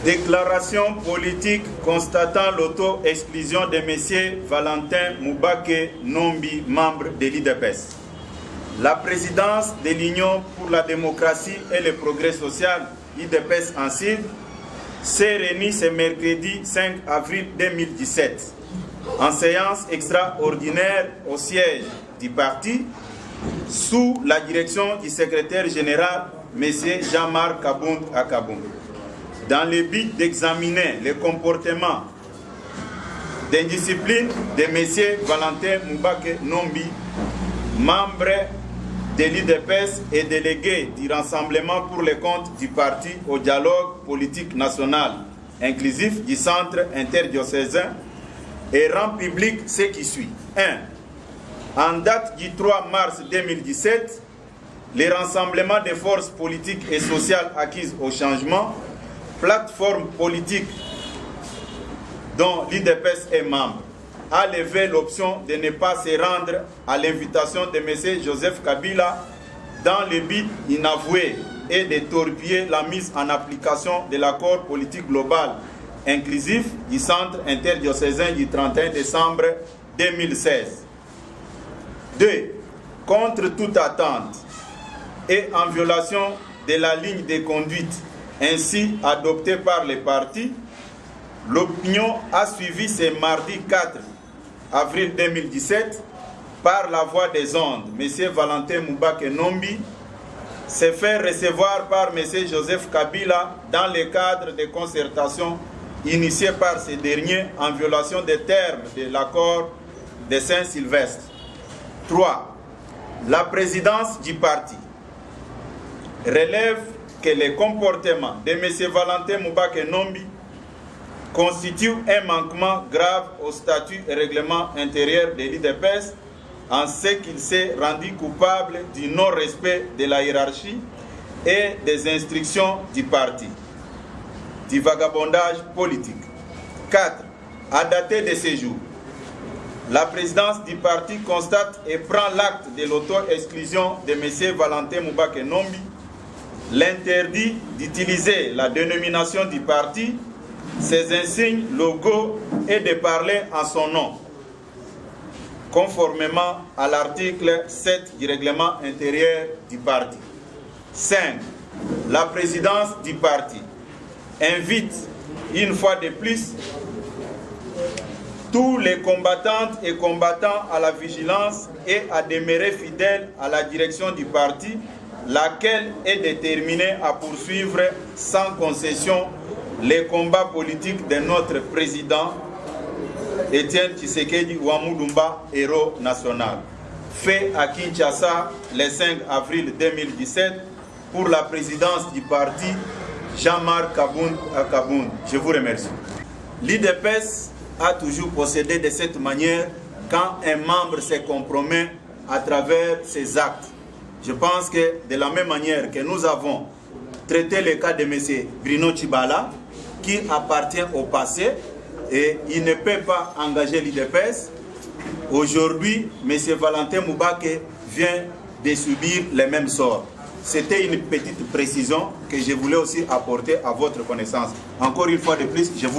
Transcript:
Déclaration politique constatant l'auto-exclusion de M. Valentin Moubake Nombi, membre de l'IDPS. La présidence de l'Union pour la démocratie et le progrès social, IDPS en Sud, s'est réunie ce mercredi 5 avril 2017 en séance extraordinaire au siège du parti sous la direction du secrétaire général M. Jean-Marc Kabound Akabound, dans le but d'examiner le comportement d'indiscipline de M. Valentin Moubake Nombi, membre de l'IDPS et délégué du Rassemblement pour le compte du parti au dialogue politique national inclusif du centre interdiocésain, et rend public ce qui suit. 1. En date du 3 mars 2017, le Rassemblement des forces politiques et sociales acquises au changement, plateforme politique dont l'IDPS est membre, a levé l'option de ne pas se rendre à l'invitation de M. Joseph Kabila dans le but inavoué et de torpiller la mise en application de l'accord politique global inclusif du centre interdiocésain du 31 décembre 2016. 2. Contre toute attente et en violation de la ligne de conduite ainsi adoptée par les partis, l'opinion a suivi ce mardi 4 avril 2017 par la voie des ondes. M. Valentin Moubake Nombi s'est fait recevoir par M. Joseph Kabila dans le cadre de concertations initiées par ce dernier en violation des termes de l'accord de Saint-Sylvestre. 3. La présidence du parti relève que le comportement de M. Valentin Moubake Nombi constitue un manquement grave au statut et règlement intérieur de l'IDPS en ce qu'il s'est rendu coupable du non-respect de la hiérarchie et des instructions du parti, du vagabondage politique. 4. À dater de ce jour, la présidence du parti constate et prend l'acte de l'auto-exclusion de M. Valentin Moubake Nombi, l'interdit d'utiliser la dénomination du parti, ses insignes, logos et de parler en son nom, conformément à l'article 7 du règlement intérieur du parti. 5. La présidence du parti invite une fois de plus tous les combattantes et combattants à la vigilance et à demeurer fidèles à la direction du parti, laquelle est déterminée à poursuivre sans concession les combats politiques de notre président Étienne Tshisekedi Ouamoudumba, héros national. Fait à Kinshasa le 5 avril 2017 pour la présidence du parti Jean-Marc Kabound Akabound. Je vous remercie. L'IDPS a toujours procédé de cette manière quand un membre se compromet à travers ses actes. Je pense que de la même manière que nous avons traité le cas de M. Bruno Tshibala, qui appartient au passé et il ne peut pas engager l'IDPS, aujourd'hui, M. Valentin Moubake vient de subir les mêmes sorts. C'était une petite précision que je voulais aussi apporter à votre connaissance. Encore une fois de plus, je vous